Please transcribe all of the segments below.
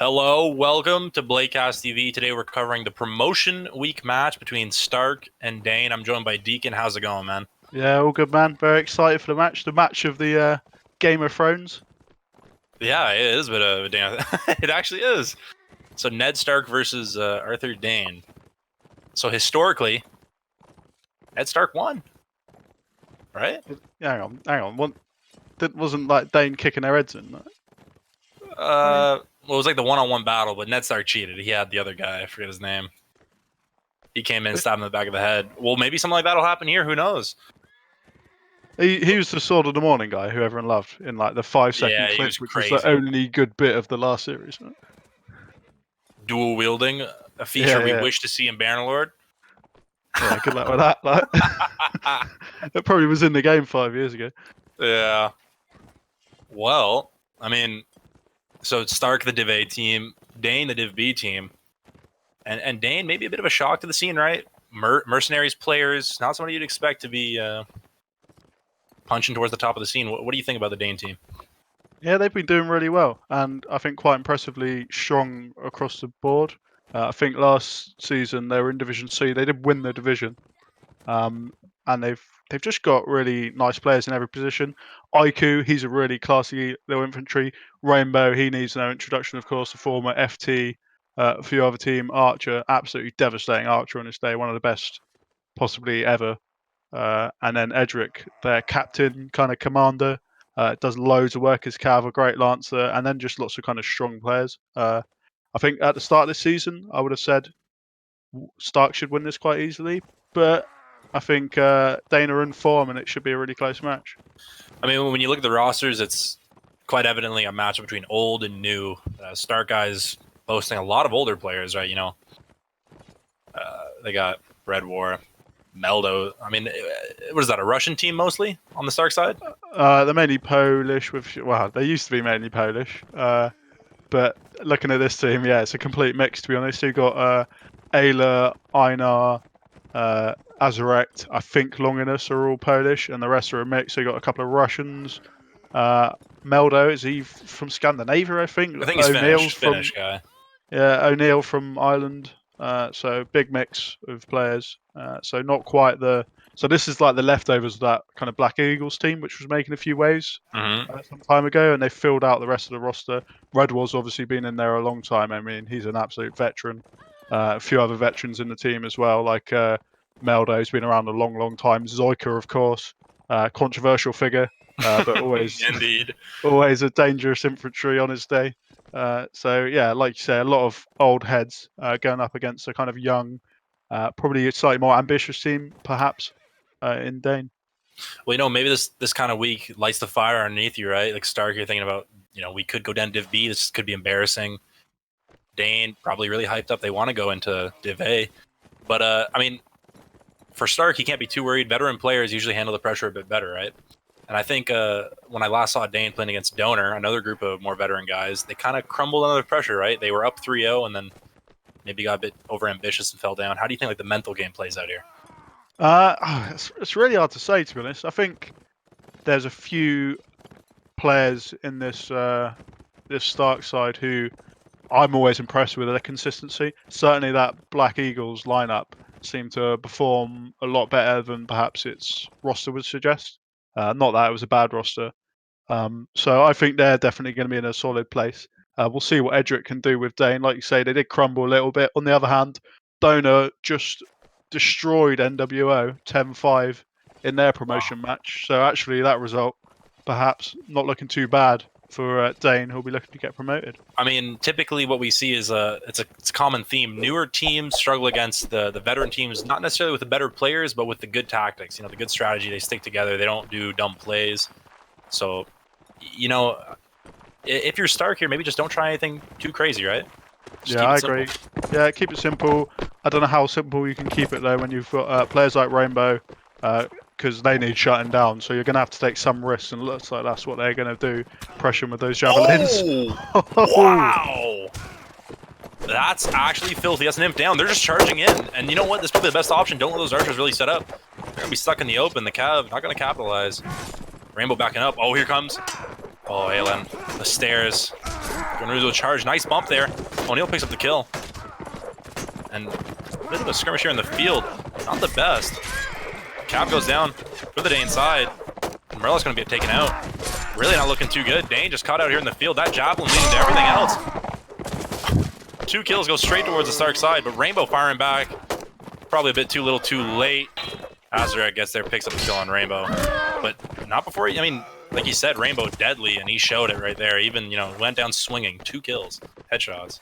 Hello, welcome to Blakecast TV. Today we're covering the promotion week match between Stark and Dayne. I'm joined by Deacon. How's it going, man? Yeah, all good, man. Very excited for the match. The match of the Game of Thrones. Yeah, it is, but it actually is. So Ned Stark versus Arthur Dayne. So historically, Ned Stark won, right? Yeah, hang on. That wasn't like Dayne kicking their heads in. Well, it was like the one-on-one battle, but Ned Stark cheated. He had the other guy. I forget his name. He came in, stabbed him in the back of the head. Well, maybe something like that'll happen here. Who knows? He was the Sword of the Morning guy who everyone loved in like the 5-second Yeah, he clip, was which was crazy. the only good bit of the last series. Right? Dual wielding, a feature we wish to see in Bannerlord. Yeah, good luck with that. Like, that probably was in the game 5 years ago. Yeah. Well, I mean, so it's Stark, the Div A team, Dayne, the Div B team, and Dayne maybe a bit of a shock to the scene, right? Mercenaries players, not somebody you'd expect to be punching towards the top of the scene. What do you think about the Dayne team? Yeah, they've been doing really well, and I think quite impressively strong across the board. I think last season they were in Division C. They did win the division, and they've just got really nice players in every position. Aiku, he's a really classy little infantry. Rainbow, he needs no introduction, of course. The former FT, a few other team. Archer, absolutely devastating Archer on his day, one of the best possibly ever. And then Edric, their captain, kind of commander, does loads of work as Cav, a great lancer, and then just lots of kind of strong players. I think at the start of this season, I would have said Stark should win this quite easily, but I think Dayne are in form, and it should be a really close match. I mean, when you look at the rosters, it's quite evidently a match between old and new. Stark guys boasting a lot of older players, right? You know, they got Red War, Meldo. I mean, what is that, a Russian team mostly on the Stark side? They're mainly Polish. They used to be mainly Polish. But looking at this team, yeah, it's a complete mix, to be honest. You've got Ayla, Einar, Azarekt, I think Longinus are all Polish, and the rest are a mix. So you've got a couple of Russians. Meldo, is he from Scandinavia, I think? I think he's Finnish guy. Yeah, O'Neill from Ireland. So big mix of players. So not quite the. So this is like the leftovers of that kind of Black Eagles team, which was making a few waves some time ago, and they filled out the rest of the roster. Red War's obviously been in there a long time. I mean, he's an absolute veteran. A few other veterans in the team as well, like Meldo's been around a long, long time. Zoika, of course, controversial figure, but always, Indeed, always a dangerous infantry on his day. So yeah, like you say, a lot of old heads going up against a kind of young, probably a slightly more ambitious team, perhaps, in Dayne. Well, you know, maybe this kind of week lights the fire underneath you, right? Like Stark, you're thinking about, you know, we could go down Div B. This could be embarrassing. Dayne probably really hyped up. They want to go into Div A, but I mean, for Stark, he can't be too worried. Veteran players usually handle the pressure a bit better, right? And I think when I last saw Dayne playing against Donor, another group of more veteran guys, they kind of crumbled under the pressure, right? They were up 3-0 and then maybe got a bit overambitious and fell down. How do you think like the mental game plays out here? It's really hard to say, to be honest. I think there's a few players in this this Stark side who I'm always impressed with their consistency. Certainly, that Black Eagles lineup seemed to perform a lot better than perhaps its roster would suggest. Not that it was a bad roster. So I think they're definitely going to be in a solid place. We'll see what Edric can do with Dayne. Like you say, they did crumble a little bit. On the other hand, Donor just destroyed NWO 10-5 in their promotion match. So actually, that result perhaps not looking too bad for Dayne, who'll be looking to get promoted. I mean, typically what we see is it's a common theme. Newer teams struggle against the veteran teams, not necessarily with the better players, but with the good tactics. You know, the good strategy. They stick together. They don't do dumb plays. So, you know, if you're Stark here, maybe just don't try anything too crazy, right? Just I agree. Yeah, keep it simple. I don't know how simple you can keep it though when you've got players like Rainbow, because they need shutting down. So you're going to have to take some risks, and it looks like that's what they're going to do. Pressure them with those javelins. Oh! Wow! That's actually filthy. That's an imp down. They're just charging in. And you know what? That's probably the best option. Don't let those archers really set up. They're going to be stuck in the open. The Cav not going to capitalize. Rainbow backing up. Oh, here comes. Oh, Alan. The stairs. Gonna do a charge. Nice bump there. O'Neal picks up the kill. And a bit of a skirmish here in the field. Not the best. Cap goes down for the Dayne side. And Murloc's gonna get taken out. Really not looking too good. Dayne just caught out here in the field. That javelin leading to everything else. 2 kills go straight towards the Stark side, but Rainbow firing back. Probably a bit too little too late. Azurek gets there, picks up the kill on Rainbow. But not before he, I mean, like you said, Rainbow deadly, and he showed it right there. Even, you know, went down swinging. 2 kills. Headshots.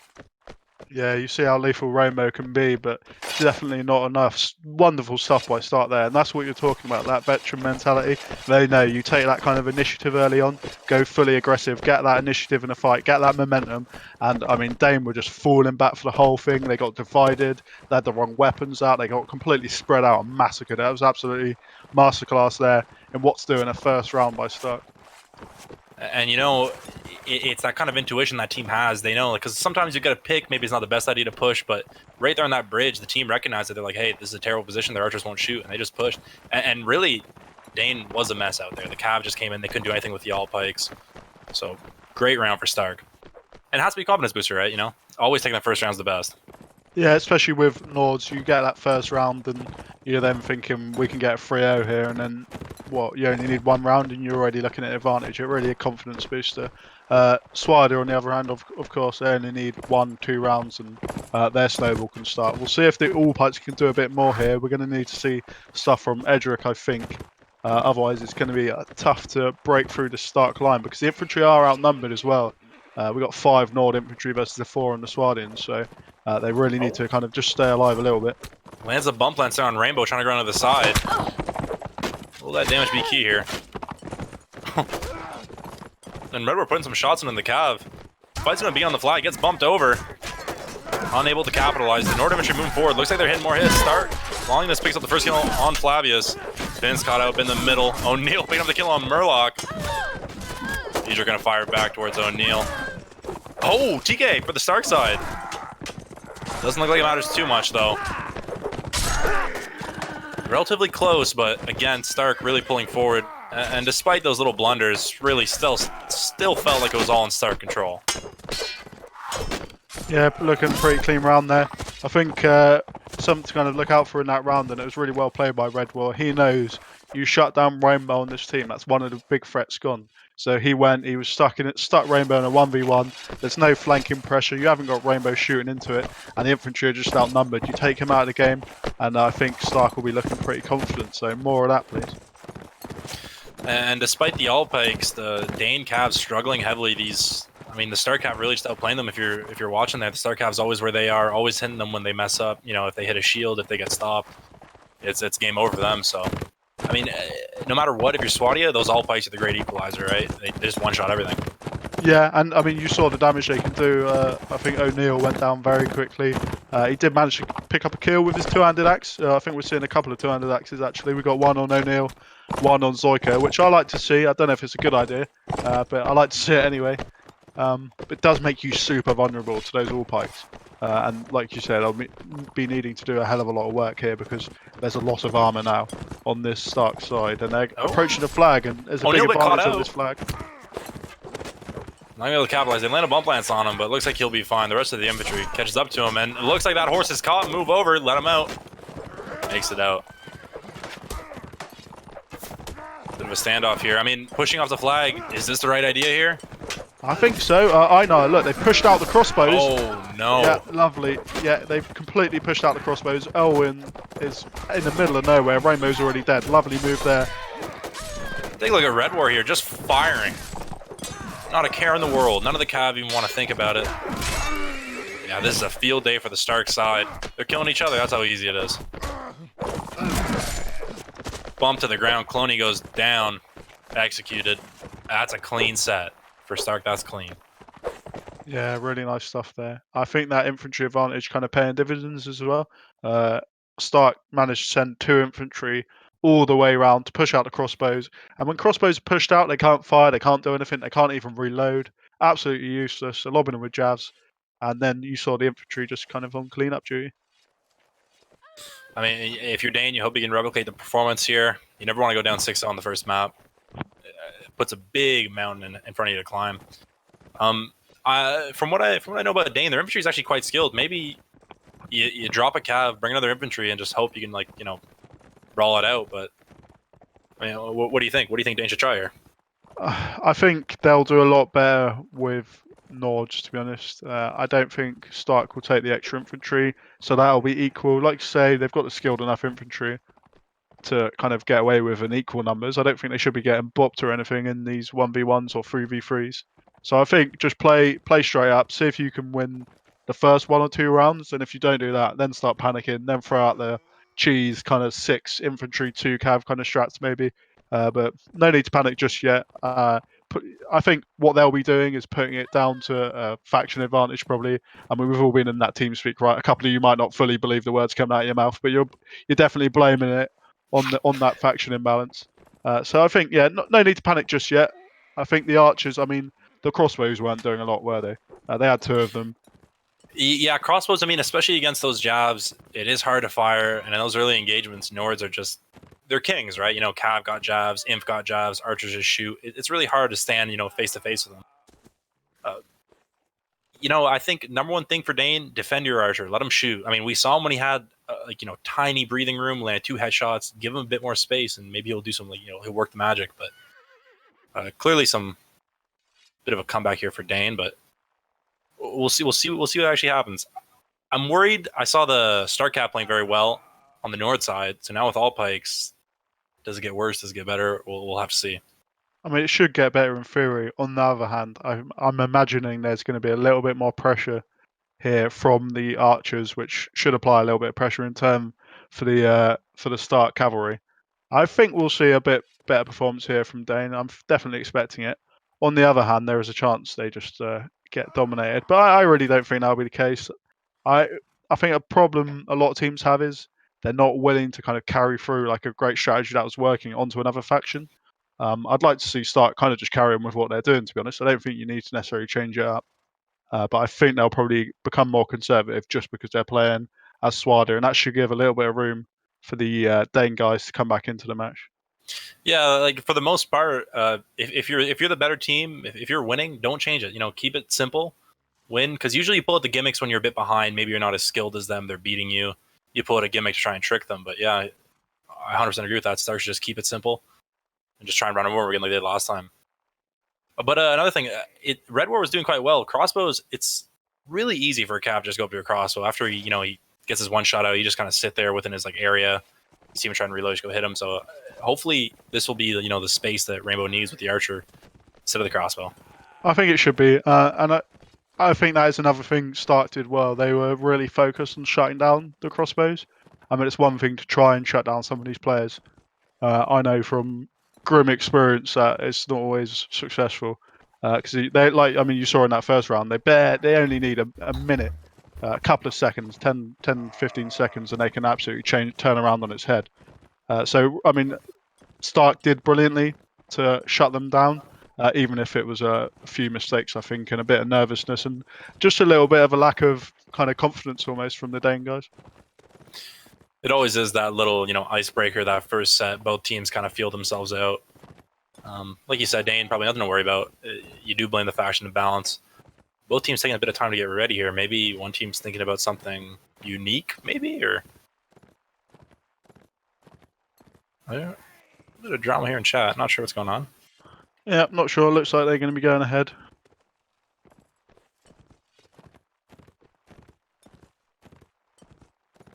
Yeah, you see how lethal Rainbow can be, but definitely not enough. Wonderful stuff by Start there, and that's what you're talking about, that veteran mentality. They know you take that kind of initiative early on, go fully aggressive, get that initiative in a fight, get that momentum, and I mean, Dayne were just falling back for the whole thing. They got divided, they had the wrong weapons out, they got completely spread out and massacred. That was absolutely masterclass there in what's doing a first round by Start. And you know, it's that kind of intuition that team has. They know, because sometimes you got to pick. Maybe it's not the best idea to push, but right there on that bridge, the team recognized it. They're like, "Hey, this is a terrible position. Their archers won't shoot," and they just pushed. And really, Dayne was a mess out there. The Cav just came in. They couldn't do anything with the all pikes. So great round for Stark. And it has to be confidence booster, right? You know, always taking that first round's the best. Yeah, especially with Nords, you get that first round and you're then thinking we can get a 3-0 here, and then what, you only need 1 round and you're already looking at advantage. It's really a confidence booster. Swider on the other hand, of course, they only need 1-2 rounds and their snowball can start. We'll see if the All Pikes can do a bit more here. We're going to need to see stuff from Edric, I think. Otherwise, it's going to be tough to break through the Stark line because the infantry are outnumbered as well. We've got 5 Nord infantry versus the 4 on the Swardians, so they really need to kind of just stay alive a little bit. Lands a bump lancer on Rainbow, trying to go on to the side. Will that damage be key here? And Red, we're putting some shots into the Cav. Fight's gonna be on the fly, gets bumped over. Unable to capitalize. The Nord infantry moving forward. Looks like they're hitting more hits. Start. Longinus picks up the first kill on Flavius. Finn's caught out in the middle. O'Neal picking up the kill on Murloc. These are gonna fire back towards O'Neal. Oh, TK for the Stark side. Doesn't look like it matters too much though. Relatively close, but again, Stark really pulling forward. And despite those little blunders, really still felt like it was all in Stark control. Yeah, looking pretty clean round there. I think something to kind of look out for in that round, and it was really well played by Red War. He knows you shut down Rainbow on this team. That's one of the big threats gone. So he was stuck Rainbow in a 1v1. There's no flanking pressure. You haven't got Rainbow shooting into it, and the infantry are just outnumbered. You take him out of the game, and I think Stark will be looking pretty confident. So more of that, please. And despite the all pikes, the Dayne Cavs struggling heavily. I mean, the Stark Cav really just outplaying them. If you're watching that, the Stark Cav's always where they are, always hitting them when they mess up. You know, if they hit a shield, if they get stopped, it's game over for them. So, I mean, no matter what, if you're Swadia, those all pikes are the great equalizer, right? They just one-shot everything. Yeah, and I mean, you saw the damage they can do. I think O'Neal went down very quickly. He did manage to pick up a kill with his two-handed axe. I think we're seeing a couple of two-handed axes, actually. We got one on O'Neal, one on Zoika, which I like to see. I don't know if it's a good idea, but I like to see it anyway. It does make you super vulnerable to those all pikes. And like you said, I'll be needing to do a hell of a lot of work here because there's a lot of armor now on this Stark side. And they're approaching the flag, and there's a big advantage on this flag. Not able to capitalize. They land a bump lance on him, but it looks like he'll be fine. The rest of the infantry catches up to him, and it looks like that horse is caught. Move over, let him out. Makes it out. Bit of a standoff here. I mean, pushing off the flag, is this the right idea here? I think so. I know. Look, they pushed out the crossbows. Oh, no. Yeah, lovely. Yeah, they've completely pushed out the crossbows. Elwyn is in the middle of nowhere. Rainbow's already dead. Lovely move there. Take a look at Red War here, just firing. Not a care in the world. None of the Cav even want to think about it. Yeah, this is a field day for the Stark side. They're killing each other. That's how easy it is. Bump to the ground. Cloney goes down. Executed. That's a clean set. For Stark, that's clean. Yeah, really nice stuff there. I think that infantry advantage kind of paying dividends as well. Stark managed to send 2 infantry all the way around to push out the crossbows. And when crossbows are pushed out, they can't fire, they can't do anything, they can't even reload. Absolutely useless. They're lobbing them with jabs. And then you saw the infantry just kind of on cleanup duty. I mean, if you're Dayne, you hope you can replicate the performance here. You never want to go down 6 on the first map. It puts a big mountain in front of you to climb. From what I know about Dayne, their infantry is actually quite skilled. Maybe you drop a cav, bring another infantry, and just hope you can, like, brawl it out. But I mean, what do you think? What do you think Dayne should try here? I think they'll do a lot better with Nords, to be honest. I don't think Stark will take the extra infantry, so that'll be equal. Like you say, they've got the skilled enough infantry to kind of get away with an equal numbers. I don't think they should be getting bopped or anything in these 1v1s or 3v3s. So I think just play straight up, see if you can win the first 1 or 2 rounds, and if you don't do that, then start panicking, then throw out the cheese kind of 6 infantry 2 cav kind of strats maybe. But no need to panic just yet. I think what they'll be doing is putting it down to faction advantage probably. I mean, we've all been in that team speak, right? A couple of you might not fully believe the words coming out of your mouth, but you're definitely blaming it on that faction imbalance. So I think, yeah, no need to panic just yet. I think the archers, I mean, the crossbows weren't doing a lot, were they? They had 2 of them. Yeah, crossbows. I mean, especially against those jabs, it is hard to fire. And in those early engagements, Nords are they're kings, right? Cav got jabs, Imp got jabs, archers just shoot. It's really hard to stand, face to face with them. I think number one thing for Dayne, defend your archer, let him shoot. I mean, we saw him when he had tiny breathing room, landed 2 headshots, give him a bit more space, and maybe he'll do some he'll work the magic. But clearly some bit of a comeback here for Dayne, but we'll see what actually happens. I'm worried. I saw the Stark cap playing very well on the north side, so now with all pikes, does it get worse? Does it get better? We'll have to see. I mean, it should get better in theory. On the other hand, I'm imagining there's going to be a little bit more pressure here from the archers, which should apply a little bit of pressure in turn for the Stark cavalry. I think we'll see a bit better performance here from Dayne. I'm definitely expecting it. On the other hand, there is a chance they just get dominated, but I really don't think that'll be the case. I I think a problem a lot of teams have is they're not willing to kind of carry through like a great strategy that was working onto another faction. I'd like to see Stark kind of just carry on with what they're doing. To be honest, I don't think you need to necessarily change it up, but I think they'll probably become more conservative just because they're playing as Swada, and that should give a little bit of room for the Dane guys to come back into the match. Yeah, like for the most part, if you're the better team, if you're winning, don't change it. Keep it simple. Win, because usually you pull out the gimmicks when you're a bit behind. Maybe you're not as skilled as them. They're beating you. You pull out a gimmick to try and trick them. But yeah, I 100% agree with that. Stars should just keep it simple and just try and run them over again like they did last time. But another thing, Red War was doing quite well. Crossbows, it's really easy for a cav to just go up to a crossbow after he gets his one shot out. You just kind of sit there within his area. You see him trying to reload, just go hit him. So hopefully this will be the space that Rainbow needs with the archer instead of the crossbow. I think it should be, and I think that is another thing Stark did well. They were really focused on shutting down the crossbows. I mean, it's one thing to try and shut down some of these players. I know from grim experience that it's not always successful. Because you saw in that first round, they only need a minute, a couple of seconds, 10, 15 seconds, and they can absolutely turn around on its head. So, I mean, Stark did brilliantly to shut them down. Even if it was a few mistakes, I think, and a bit of nervousness and just a little bit of a lack of kind of confidence almost from the Dane guys. It always is that little, icebreaker, that first set. Both teams kind of feel themselves out. Like you said, Dayne, probably nothing to worry about. You do blame the faction imbalance. Both teams taking a bit of time to get ready here. Maybe one team's thinking about something unique, maybe, or a bit of drama here in chat. Not sure what's going on. Yeah, not sure. Looks like they're going to be going ahead.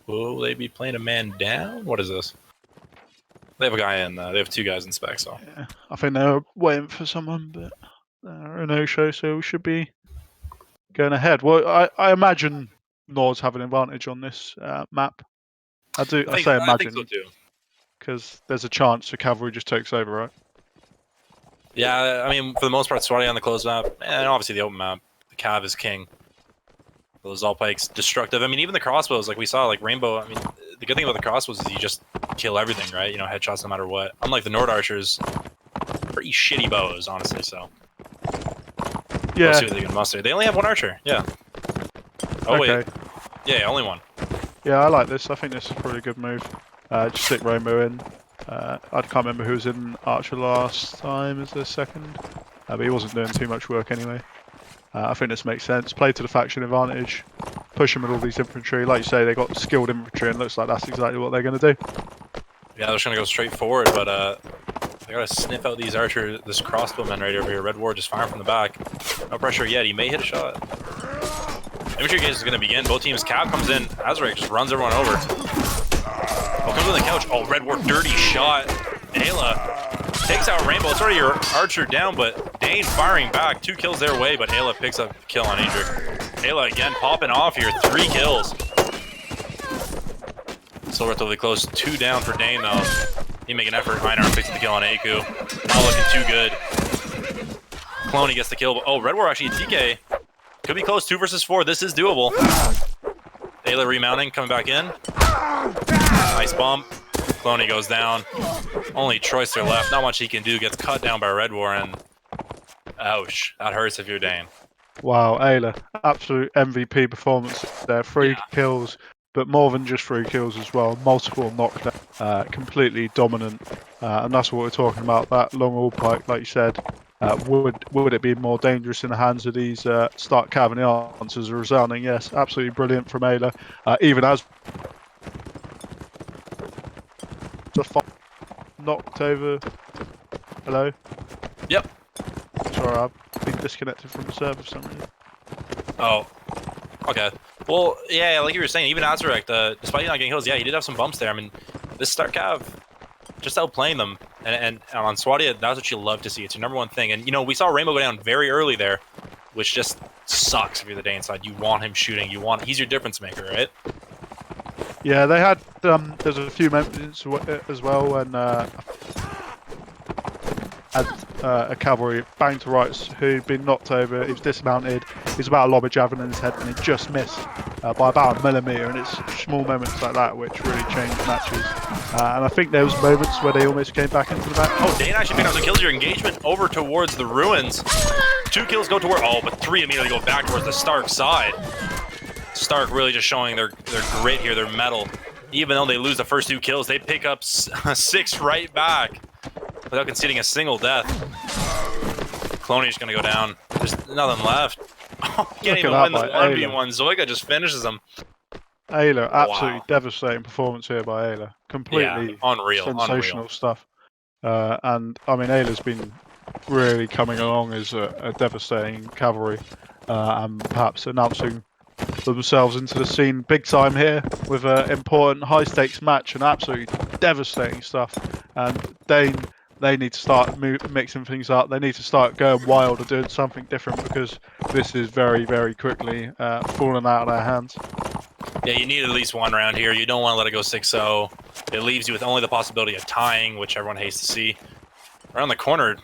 Will they be playing a man down? What is this? They have a guy in. They have 2 guys in spec, so. Yeah, I think they're waiting for someone, but they're a no-show, so we should be going ahead. Well, I imagine Nords have an advantage on this map. I say imagine. I think so too. Because there's a chance the cavalry just takes over, right? Yeah, I mean, for the most part, Swati on the closed map, and obviously the open map, the Cav is king. Those all pikes destructive. I mean, even the crossbows, like we saw, like Rainbow. I mean, the good thing about the crossbows is you just kill everything, right? Headshots no matter what. Unlike the Nord archers, pretty shitty bows, honestly. So yeah, we'll see what they can muster. They only have 1 archer. Yeah. Oh okay. wait. Yeah, only 1. Yeah, I like this. I think this is probably a good move. Just stick Rainbow in. I can't remember who was in Archer last time as the second, but he wasn't doing too much work anyway. I think this makes sense. Play to the faction advantage, push them with all these infantry. Like you say, they got skilled infantry, and looks like that's exactly what they're going to do. Yeah, they're just gonna go straight forward, but they gotta sniff out these archers, this crossbowman right over here. Red Ward just firing from the back. No pressure yet. He may hit a shot. Infantry engage is gonna begin. Both teams. Cav comes in. Azrek just runs everyone over. Oh, comes on the couch. Oh, Red Ward, dirty shot. Ayla takes out Rainbow. It's already your archer down, but Dayne firing back. 2 kills their way, but Ayla picks up the kill on Adric. Ayla again popping off here. 3 kills. Still relatively close. 2 down for Dayne though. He make an effort. Einar picks up the kill on Aku. Not looking too good. Cloney gets the kill. But, oh, Red War actually TK. Could be close. 2 versus 4. This is doable. Ayla remounting, coming back in. Nice bump. Cloney goes down. Only Troyster left. Not much he can do. Gets cut down by Red War, and ouch. That hurts if you're Dayne. Wow, Ayla, absolute MVP performance there. 3 kills, but more than just 3 kills as well. Multiple knockdowns, completely dominant, and that's what we're talking about. That long all pike, like you said, would it be more dangerous in the hands of these Stark Cav? And the answer is a resounding yes. Absolutely brilliant from Ayla. Even as the knocked over. Hello. Yep. Sorry, I've been disconnected from the server for some reason. Oh, okay. Well, yeah, like you were saying, even Azarek, despite not getting kills, yeah, he did have some bumps there. I mean, this Stark Cav just outplaying them, and on Swadia, that's what you love to see. It's your #1 thing. And you know, we saw Rainbow go down very early there, which just sucks if you're the Dayne side. You want him shooting. He's your difference maker, right? Yeah, they had. There's a few moments as well when had a cavalry bang to rights who'd been knocked over. He was dismounted. He was about to lob a javelin in his head, and he just missed by about a millimetre. And it's small moments like that which really change matches. And I think there was moments where they almost came back into the match. Oh, Dayne actually picked up the kills. Your engagement over towards the ruins. 2 kills go toward. Oh, but 3 immediately go back towards the Stark side. Stark really just showing their grit here, their mettle. Even though they lose the first 2 kills, they pick up 6 right back without conceding a single death. Cloney's gonna go down. There's nothing left. Oh, can't even win the 1v1. Zoiga just finishes him. Ayla, absolutely devastating performance here by Ayla. Completely sensational stuff. And I mean, Ayla's been really coming along as a devastating cavalry, and perhaps announcing themselves into the scene big time here with an important high stakes match and absolutely devastating stuff. And Dayne, they need to start mixing things up. They need to start going wild or doing something different, because this is very, very quickly falling out of their hands. Yeah, you need at least 1 round here. You don't want to let it go 6-0. It leaves you with only the possibility of tying, which everyone hates to see. Around the corner,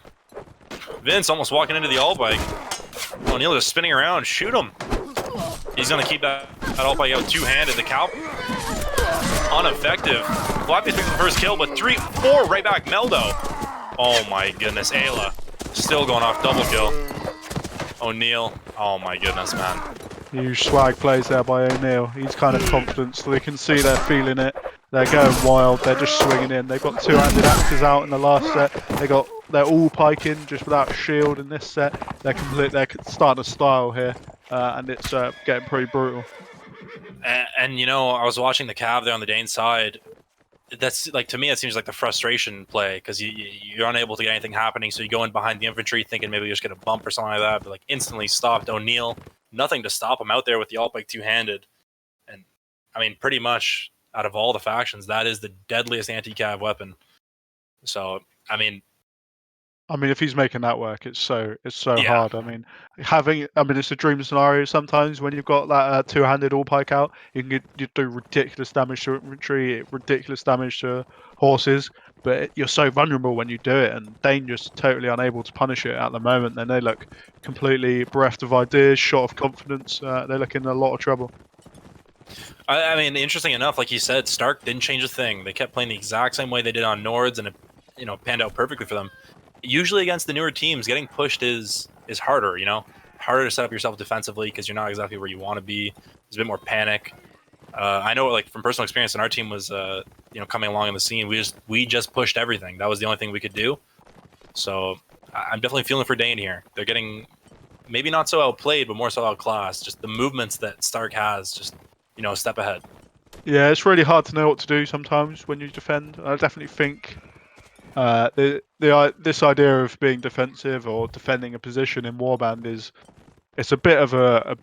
Vince almost walking into the all bike. O'Neal just spinning around. Shoot him. He's going to keep that all bike out 2-handed. The cow unineffective. Flappy's picking the first kill, but 3, 4 right back. Meldo. Oh my goodness. Ayla still going off double kill. O'Neal. Oh my goodness, man. Huge swag plays there by O'Neal. He's kind of confident, so they can see they're feeling it. They're going wild. They're just swinging in. They've got 2-handed axes out in the last set. They're all piking just without shield in this set. They're starting to style here, and it's getting pretty brutal. And you know, I was watching the Cav there on the Dayne side. That's like, to me, it seems like the frustration play, because you're unable to get anything happening. So you go in behind the infantry thinking maybe you just get a bump or something like that, but like instantly stopped. O'Neal, nothing to stop him out there with the alt bike 2-handed. And I mean, pretty much out of all the factions, that is the deadliest anti-cav weapon. So I mean, if he's making that work, it's so hard. I mean, it's a dream scenario sometimes when you've got that 2-handed all pike out. You do ridiculous damage to infantry, ridiculous damage to horses, but you're so vulnerable when you do it. And Dayne just totally unable to punish it at the moment. Then they look completely bereft of ideas, short of confidence. They look in a lot of trouble. I mean, interesting enough, like you said, Stark didn't change a thing. They kept playing the exact same way they did on Nords, and it, you know, panned out perfectly for them. Usually against the newer teams, getting pushed is harder, you know? Harder to set up yourself defensively because you're not exactly where you want to be. There's a bit more panic. I know, like, from personal experience, when our team was, you know, coming along in the scene, we just pushed everything. That was the only thing we could do. So I'm definitely feeling for Dayne here. They're getting maybe not so outplayed, but more so outclassed. Just the movements that Stark has, just a step ahead. Yeah, it's really hard to know what to do sometimes when you defend. I definitely think this idea of being defensive or defending a position in Warband it's a bit of a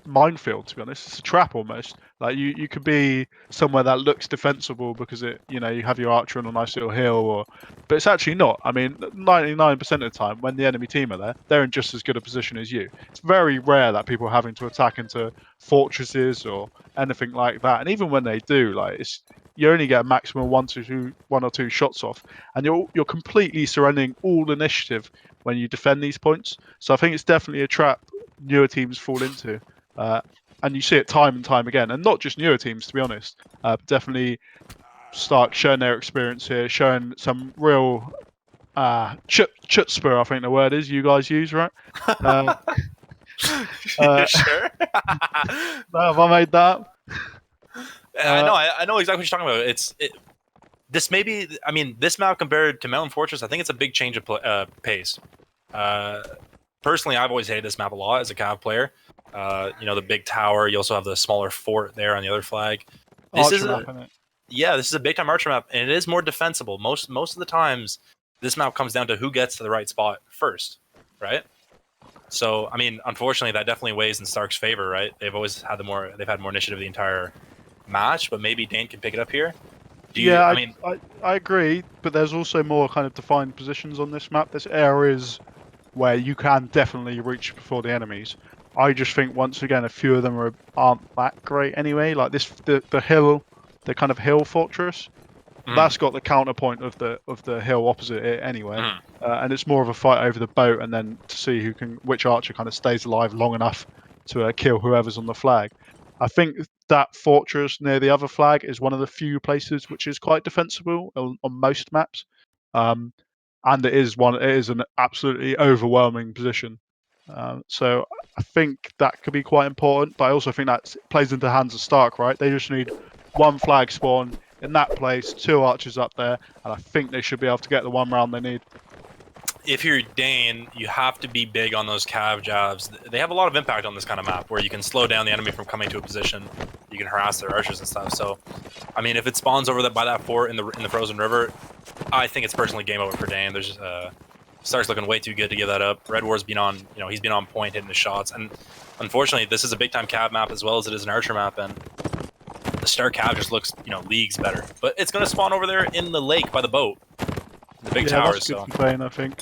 minefield, to be honest. It's a trap almost. Like you could be somewhere that looks defensible because you have your archer on a nice little hill, but it's actually not. I mean, 99% of the time when the enemy team are there, they're in just as good a position as you. It's very rare that people are having to attack into fortresses or anything like that. And even when they do, like you only get a maximum one or two shots off, and you're completely surrendering all initiative when you defend these points. So I think it's definitely a trap newer teams fall into, and you see it time and time again, and not just newer teams, to be honest. Definitely Stark showing their experience here, showing some real chutzpah, I think the word is you guys use, right? Sure. Have I made that? I know exactly what you're talking about. This may be, I mean, this map compared to Mountain Fortress, I think it's a big change of pace. Personally, I've always hated this map a lot as a Cav player. The big tower. You also have the smaller fort there on the other flag. This is this is a big time archer map, and it is more defensible. Most of the times, this map comes down to who gets to the right spot first, right? So, I mean, unfortunately, that definitely weighs in Stark's favor, right? They've had more initiative the entire match, but maybe Dayne can pick it up here. I agree, but there's also more kind of defined positions on this map. There's areas where you can definitely reach before the enemies. I just think once again a few of them aren't that great anyway. Like the hill, the kind of hill fortress, that's got the counterpoint of the hill opposite it anyway, and it's more of a fight over the boat and then to see which archer kind of stays alive long enough to kill whoever's on the flag. I think that fortress near the other flag is one of the few places which is quite defensible on most maps, and it is an absolutely overwhelming position. So I think that could be quite important, but I also think that plays into the hands of Stark, right? They just need one flag spawn in that place, 2 archers up there, and I think they should be able to get the 1 round they need. If you're Dayne, you have to be big on those cav jabs. They have a lot of impact on this kind of map, where you can slow down the enemy from coming to a position. You can harass their archers and stuff. So, I mean, if it spawns over by that fort in the frozen river, I think it's personally game over for Dayne. There's Stark's looking way too good to give that up. Red War's been on, he's been on point hitting the shots, and unfortunately, this is a big time cav map as well as it is an archer map, and the Stark cav just looks, leagues better. But it's going to spawn over there in the lake by the boat. The big towers. That's good complaint, I think.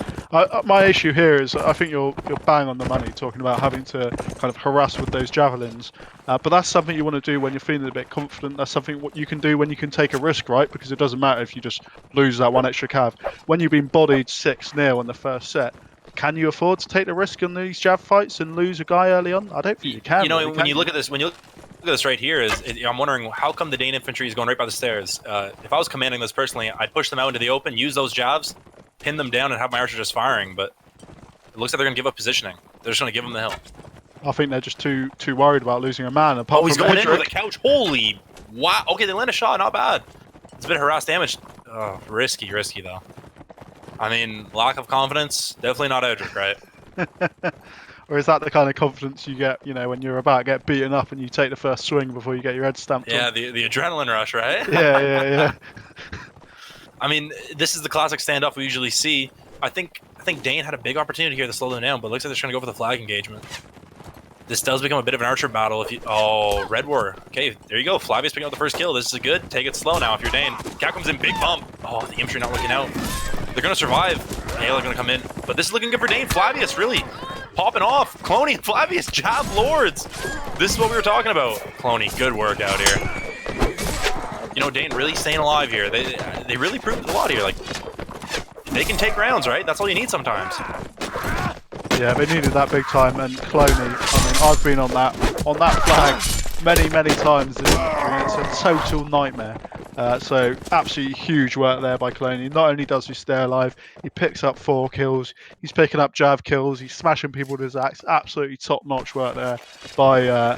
My issue here is I think you're bang on the money talking about having to kind of harass with those javelins, but that's something you want to do when you're feeling a bit confident. That's something what you can do when you can take a risk, right? Because it doesn't matter if you just lose that 1 extra cav. When you've been bodied 6-0 in the first set, can you afford to take the risk on these jav fights and lose a guy early on? I don't think you can. When you look at this right here, I'm wondering how come the Dayne infantry is going right by the stairs. If I was commanding this personally, I'd push them out into the open, use those javs, pin them down, and have my archer just firing. But it looks like they're going to give up positioning. They're just going to give them the hill. I think they're just too worried about losing a man. He's going in with a couch. Holy wow! Okay, they land a shot. Not bad. It's a bit of harass damage. Oh, risky though. I mean, lack of confidence. Definitely not Edric, right? Or is that the kind of confidence you get, when you're about to get beaten up and you take the first swing before you get your head stamped on? Yeah, the adrenaline rush, right? Yeah. I mean, this is the classic standoff we usually see. I think Dayne had a big opportunity here to slow them down, but it looks like they're trying to go for the flag engagement. This does become a bit of an archer battle. Red War. Okay, there you go. Flavius picking up the first kill. This is good. Take it slow now if you're Dayne. Cat comes in, big bump. Oh, the infantry not looking out. They're going to survive. Halo going to come in. But this is looking good for Dayne. Flavius really popping off. Cloney and Flavius, jab lords. This is what we were talking about. Cloney, good work out here. Dayne really staying alive here. They really proved a lot here. Like, they can take rounds, right? That's all you need sometimes. Yeah, they needed that big time, and Cloney, I mean, I've been on that flag many times. It's a total nightmare. So absolutely huge work there by Cloney. Not only does he stay alive, he picks up 4 kills. He's picking up jav kills. He's smashing people with his axe. Absolutely top-notch work there by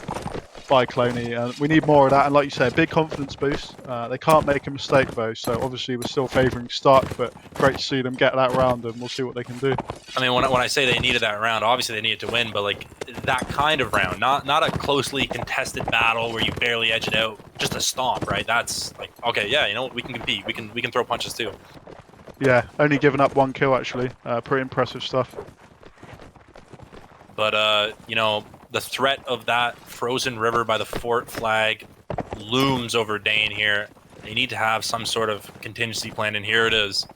by Cloney, and we need more of that. And like you say, a big confidence boost. They can't make a mistake though, so obviously we're still favouring Stark, but great to see them get that round, and we'll see what they can do. I mean, when I say they needed that round, obviously they needed to win, but like that kind of round, not a closely contested battle where you barely edge it out, just a stomp, right? That's like, okay, yeah, you know what, we can compete, we can throw punches too. Yeah, only giving up 1 kill actually. Pretty impressive stuff. But you know, the threat of that frozen river by the fort flag looms over Dayne here. They need to have some sort of contingency plan, and here it is,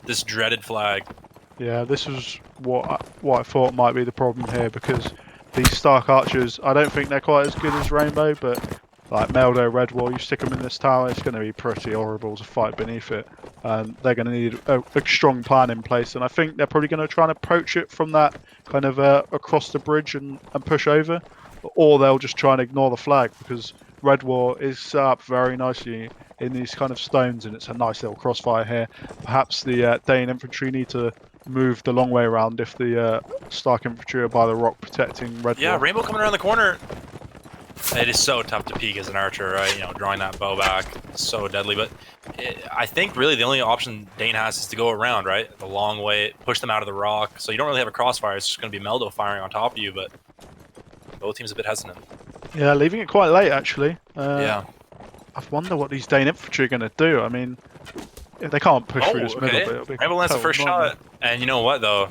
this dreaded flag. Yeah, this was what I thought might be the problem here, because these Stark archers, I don't think they're quite as good as Rainbow, but like Meldo, Red Wall, you stick them in this tower, it's going to be pretty horrible to fight beneath it. And they're going to need a strong plan in place, and I think they're probably going to try and approach it from that kind of across the bridge and push over, or they'll just try and ignore the flag, because Red Wall is set up very nicely in these kind of stones, and it's a nice little crossfire here. Perhaps the Dane infantry need to move the long way around if the Stark infantry are by the rock protecting Red Wall. Yeah, Rainbow coming around the corner. It is so tough to peek as an archer, right? You know, drawing that bow back, so deadly. But I think really the only option Dayne has is to go around, right? The long way, push them out of the rock. So you don't really have a crossfire. It's just going to be Meldo firing on top of you, but both teams a bit hesitant. Yeah, leaving it quite late actually. Yeah. I wonder what these Dane infantry are going to do. I mean, if they can't push through this middle bit, it'll be Rainbow lands the first shot. And you know what, though?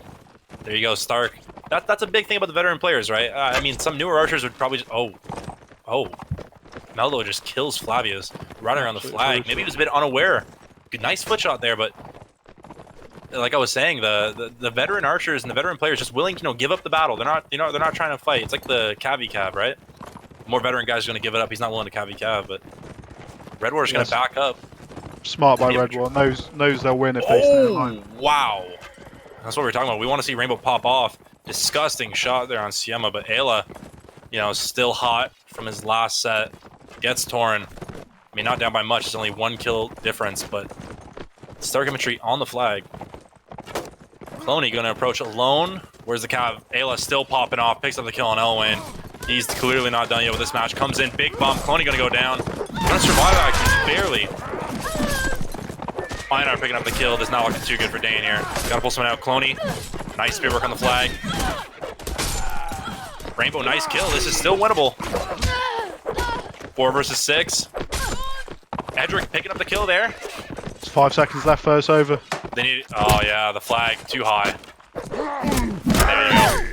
There you go, Stark. That's a big thing about the veteran players, right? I mean, some newer archers would probably just... Oh. Meldo just kills Flavius right around the flag. Maybe he was a bit unaware. Good, nice foot shot there, but... Like I was saying, the veteran archers and the veteran players just willing to, you know, give up the battle. They're not trying to fight. It's like the cav, right? More veteran guys are going to give it up. He's not willing to cav, but Red War's going to back up. Smart by Red War. Knows they'll win if they stay alive. Wow. That's what we're talking about. We want to see Rainbow pop off. Disgusting shot there on Siema, but Ayla, you know, still hot from his last set. Gets torn. I mean, not down by much. It's only 1 kill difference, but Stark infantry on the flag. Cloney going to approach alone. Where's the cav? Ayla still popping off. Picks up the kill on Elwyn. He's clearly not done yet with this match. Comes in, big bump. Cloney going to go down. Gonna survive actually, barely. Einar picking up the kill. This is not looking too good for Dayne here. Gotta pull someone out. Cloney. Nice spear work on the flag. Rainbow, nice kill. This is still winnable. 4 versus 6. Edric picking up the kill there. There's 5 seconds left, first over. They need... Oh yeah, the flag. Too high. There you go.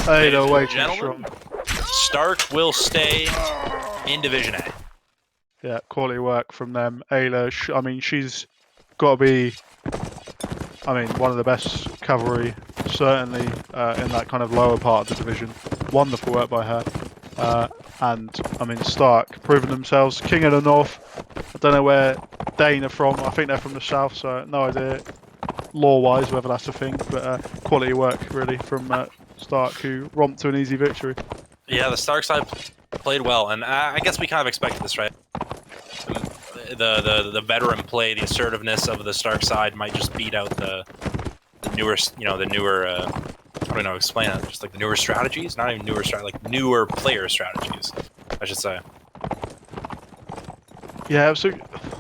Hey, no, way too strong. Stark will stay in Division A. Yeah, quality work from them. Ayla, I mean, she's got to be, I mean, one of the best cavalry, certainly in that kind of lower part of the division. Wonderful work by her. And, I mean, Stark proving themselves. King of the North. I don't know where Dayne are from. I think they're from the south, so no idea lore-wise whether that's a thing. But quality work, really, from Stark, who romped to an easy victory. Yeah, the Stark side played well, and I guess we kind of expected this, right? The veteran play, the assertiveness of the Stark side might just beat out the newer, you know, the newer, I don't know how to explain it, just like the newer strategies, not even newer like newer player strategies, I should say. Yeah, so,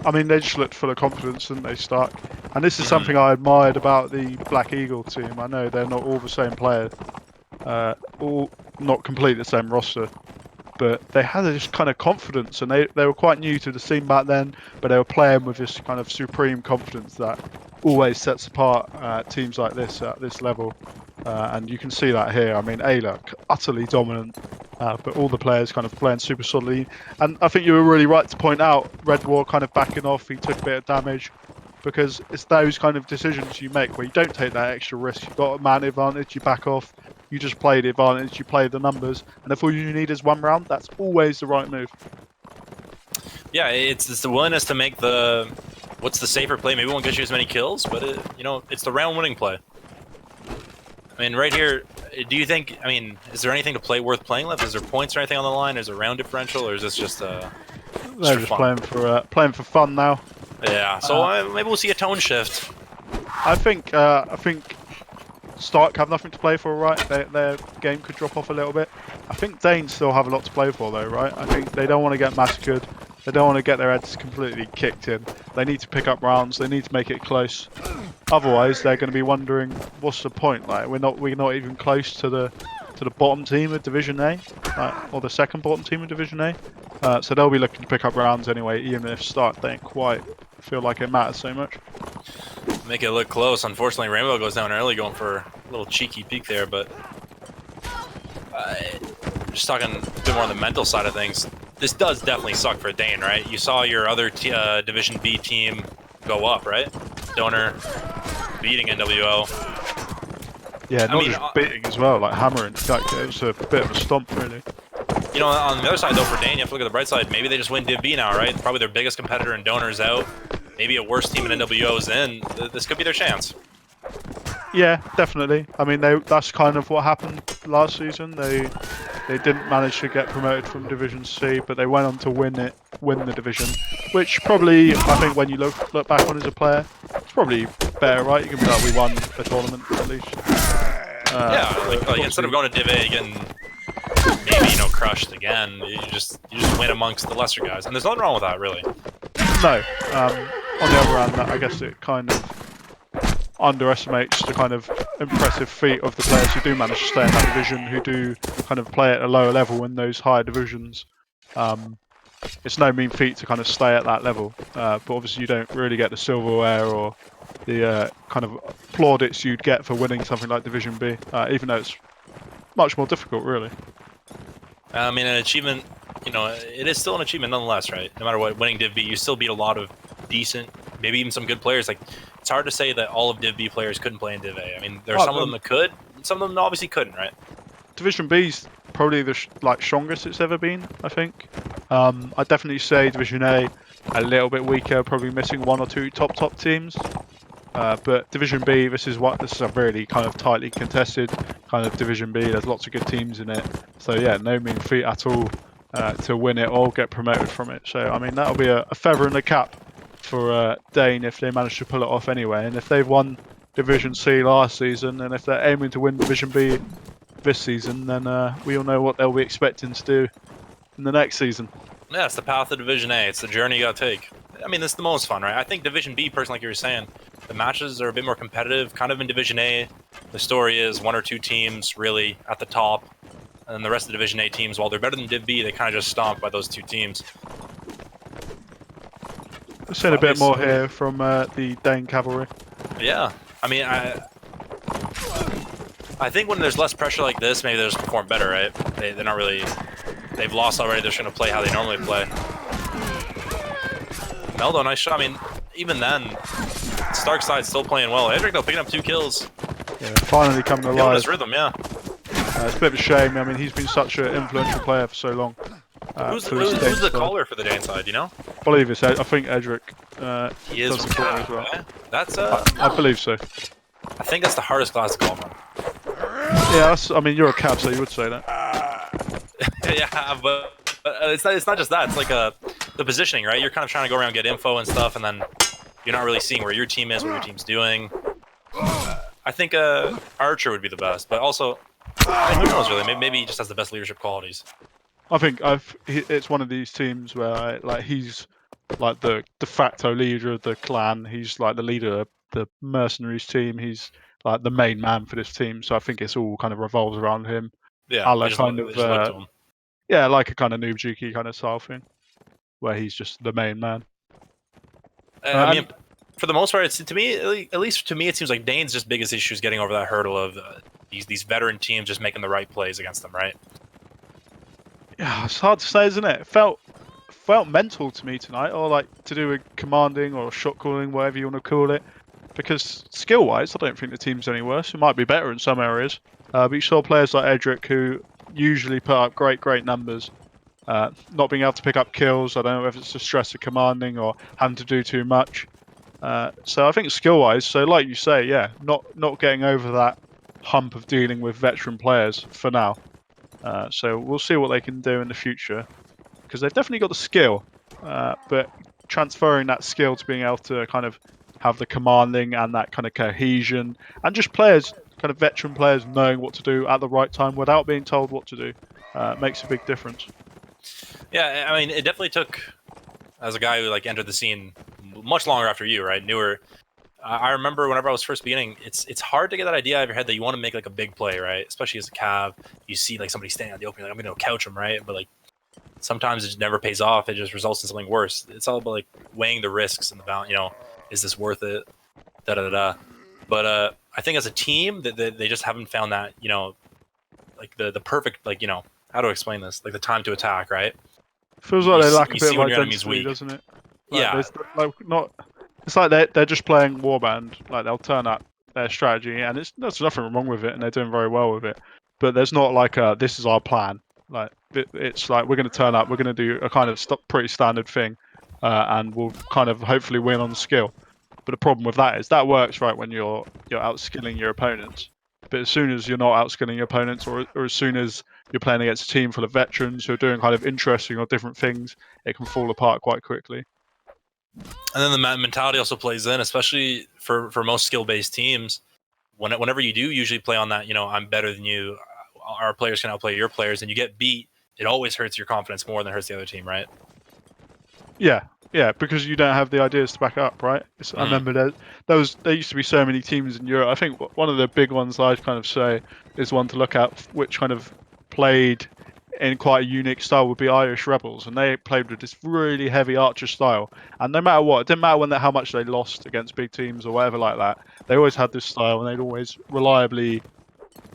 I mean, they just looked full of confidence, didn't they, Stark? And this is something I admired about the Black Eagle team. I know they're not all the same player, all not completely the same roster, but they had this kind of confidence, and they were quite new to the scene back then, but they were playing with this kind of supreme confidence that always sets apart teams like this at this level. And you can see that here. I mean, Ayla, utterly dominant, but all the players kind of playing super solidly. And I think you were really right to point out Red War kind of backing off. He took a bit of damage, because it's those kind of decisions you make where you don't take that extra risk. You've got a man advantage, you back off. You just play the advantage, you play the numbers, and if all you need is 1 round, that's always the right move. Yeah, it's the willingness to make the... What's the safer play? Maybe it won't get you as many kills, but, you know, it's the round-winning play. I mean, right here, do you think... I mean, is there anything to play worth playing left? Is there points or anything on the line? Is there round differential, or is this just... They're just playing for fun now. Yeah, so maybe we'll see a tone shift. I think Stark have nothing to play for, right? Their game could drop off a little bit. I think Dayne still have a lot to play for, though, right? I think they don't want to get massacred. They don't want to get their heads completely kicked in. They need to pick up rounds. They need to make it close. Otherwise, they're going to be wondering, what's the point? Like, we're not even close to the bottom team of Division A, or the second bottom team of Division A. So they'll be looking to pick up rounds anyway, even if start don't quite feel like it matters so much. Make it look close. Unfortunately, Rainbow goes down early, going for a little cheeky peek there, but just talking a bit more on the mental side of things, this does definitely suck for Dayne, right? You saw your other Division B team go up, right? Donor beating NWO. Yeah, not just beating as well, like hammering. Like, it was a bit of a stomp, really. You know, on the other side, though, for Dayne, you have to look at the bright side. Maybe they just win Div B now, right? Probably their biggest competitor in Donor's out. Maybe a worse team in NWO's in. This could be their chance. Yeah, definitely. I mean, that's kind of what happened last season. They didn't manage to get promoted from Division C, but they went on to win the division, which probably, I think, when you look back on as a player, it's probably better, right? You can be like, we won a tournament at least. Yeah, like instead of going to Div A getting maybe crushed again, you just win amongst the lesser guys, and there's nothing wrong with that, really. No. On the other hand, I guess it kind of underestimates the kind of impressive feat of the players who do manage to stay in that division, who do kind of play at a lower level in those higher divisions. It's no mean feat to kind of stay at that level, but obviously you don't really get the silverware or the kind of plaudits you'd get for winning something like Division B, even though it's much more difficult, really. I mean, an achievement, it is still an achievement nonetheless, right? No matter what, winning Div B, you still beat a lot of decent, maybe even some good players. Like, it's hard to say that all of Div B players couldn't play in Div A. I mean, there are some of them that could, and some of them obviously couldn't, right? Division B's probably the strongest it's ever been, I think. I'd definitely say Division A a little bit weaker, probably missing one or two top teams. But Division B, this is a really kind of tightly contested kind of Division B. There's lots of good teams in it. So yeah, no mean feat at all to win it or get promoted from it. So I mean, that'll be a feather in the cap for Dayne if they manage to pull it off anyway. And if they've won Division C last season, and if they're aiming to win Division B this season, then we all know what they'll be expecting to do in the next season. Yeah, it's the path of Division A. It's the journey you gotta take. I mean, this is the most fun, right? I think Division B, personally, like you were saying, the matches are a bit more competitive. Kind of in Division A, the story is one or two teams really at the top, and then the rest of the Division A teams, while they're better than Div B, they kind of just stomp by those two teams. I've seen a bit more here from the Dayne Cavalry. Yeah, I mean, I think when there's less pressure like this, maybe they just perform better, right? They're not really... They've lost already, they're just going to play how they normally play. Meldo, nice shot. I mean, even then, Stark side's still playing well. Edric, though, picking up 2 kills. Yeah, finally coming alive. Killing his rhythm, yeah. It's a bit of a shame. I mean, he's been such an influential player for so long. Who's the caller for the Dayne side, you know? I believe it's I think Edric he is does the calling as well. That's I believe so. I think that's the hardest class to call from. Yeah, I mean, you're a Cav, so you would say that. Yeah, but it's not just that. It's like the positioning, right? You're kind of trying to go around, get info and stuff, and then you're not really seeing where your team is, what your team's doing. I think Archer would be the best, but also, who knows really? Maybe he just has the best leadership qualities. I think it's one of these teams where he's like the de facto leader of the clan. He's like the leader of the mercenaries team. He's like the main man for this team. So I think it's all kind of revolves around him. Yeah, like a kind of Noob Juki kind of style thing, where he's just the main man. I mean, for the most part, to me, at least to me, it seems like Dayne's just biggest issue is getting over that hurdle of these veteran teams just making the right plays against them, right? Yeah, it's hard to say, isn't it? It felt mental to me tonight, or like to do with commanding or shot calling, whatever you want to call it. Because skill-wise, I don't think the team's any worse. It might be better in some areas, but you saw players like Edric who usually put up great numbers, not being able to pick up kills. I don't know if it's the stress of commanding or having to do too much. So I think skill-wise, so like you say, yeah, not getting over that hump of dealing with veteran players for now. So we'll see what they can do in the future, because they've definitely got the skill, but transferring that skill to being able to kind of have the commanding and that kind of cohesion, and just players, kind of veteran players, knowing what to do at the right time without being told what to do. makes a big difference. Yeah, I mean, it definitely took, as a guy who like entered the scene much longer after you, right? Newer. I remember whenever I was first beginning, it's hard to get that idea out of your head that you want to make like a big play, right? Especially as a cav, you see like somebody standing on the opening, like I'm gonna go couch him, right? But like sometimes it just never pays off. It just results in something worse. It's all about like weighing the risks and the balance. Is this worth it? Da da da. But I think as a team, that they just haven't found that like the perfect how to explain this, like the time to attack, right? Feels You like they see, lack a you bit see of when your enemy's identity, weak. doesn't it? Like Yeah, there's like not. It's like they're just playing Warband. Like they'll turn up their strategy, and there's nothing wrong with it, and they're doing very well with it. But there's not like this is our plan. Like it's like we're going to turn up, we're going to do a kind of pretty standard thing, and we'll kind of hopefully win on skill. But the problem with that is that works right when you're outskilling your opponents. But as soon as you're not outskilling your opponents, or as soon as you're playing against a team full of veterans who are doing kind of interesting or different things, it can fall apart quite quickly. and then the mentality also plays in, especially for most skill based teams. Whenever you do usually play on that, I'm better than you. Our players can outplay your players, and you get beat. It always hurts your confidence more than it hurts the other team, right? Yeah, because you don't have the ideas to back it up, right? I remember there used to be so many teams in Europe. I think one of the big ones I'd kind of say is one to look at, which kind of played in quite a unique style, would be Irish Rebels, and they played with this really heavy archer style. And no matter what, it didn't matter how much they lost against big teams or whatever like that, they always had this style, and they'd always reliably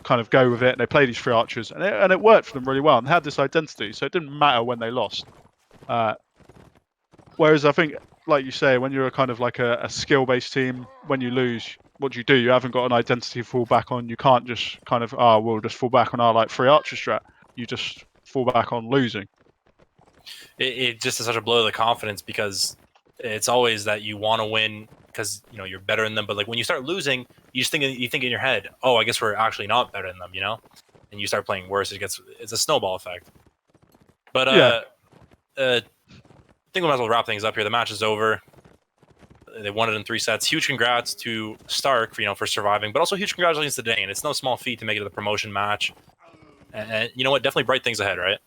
kind of go with it. And they played these three archers, and it worked for them really well, and they had this identity, so it didn't matter when they lost. Whereas I think, like you say, when you're a kind of like a skill-based team, when you lose, what do? You haven't got an identity to fall back on. You can't just kind of, we'll just fall back on our like free archer strat. You just fall back on losing. It just is such a blow to the confidence, because it's always that you want to win because you're better than them. But like when you start losing, you think in your head, oh, I guess we're actually not better than them, and you start playing worse. It's a snowball effect. But Yeah, I think we might as well wrap things up here. The match is over. They won it in 3 sets. Huge congrats to Stark for surviving, but also huge congratulations to Dayne. It's no small feat to make it to the promotion match. And you know what? Definitely bright things ahead, right?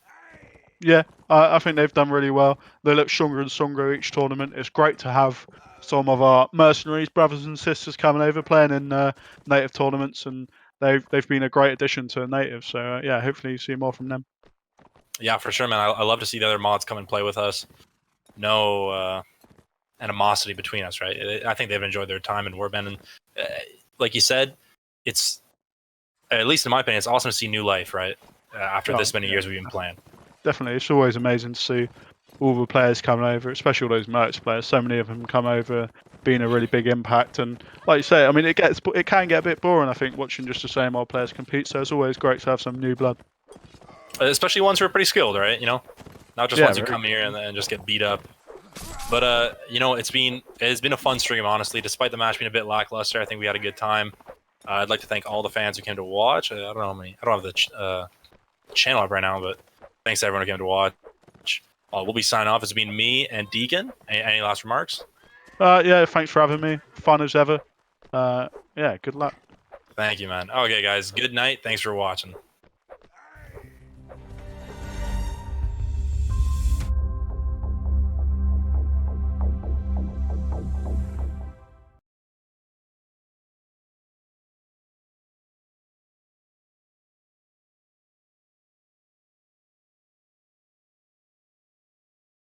yeah. I think they've done really well. They look stronger and stronger each tournament. It's great to have some of our mercenaries, brothers and sisters, coming over playing in native tournaments, and they've been a great addition to native. So yeah, hopefully you see more from them. Yeah, for sure, man. I love to see the other mods come and play with us. No animosity between us, right? I think they've enjoyed their time in Warband, and like you said, it's, at least in my opinion, it's awesome to see new life, right? After this many years we've been playing. Definitely, it's always amazing to see all the players coming over, especially all those merch players. So many of them come over, being a really big impact. And like you say, I mean, it can get a bit boring, I think, watching just the same old players compete. So it's always great to have some new blood. Especially ones who are pretty skilled, right? Not just ones who come here and just get beat up. But it's been a fun stream, honestly. Despite the match being a bit lackluster, I think we had a good time. I'd like to thank all the fans who came to watch. I don't know how many. I don't have the channel up right now, but thanks to everyone who came to watch. We'll be signing off. It's been me and Deacon. Any last remarks? Yeah, thanks for having me. Fun as ever. Yeah, good luck. Thank you, man. Okay, guys. Good night. Thanks for watching.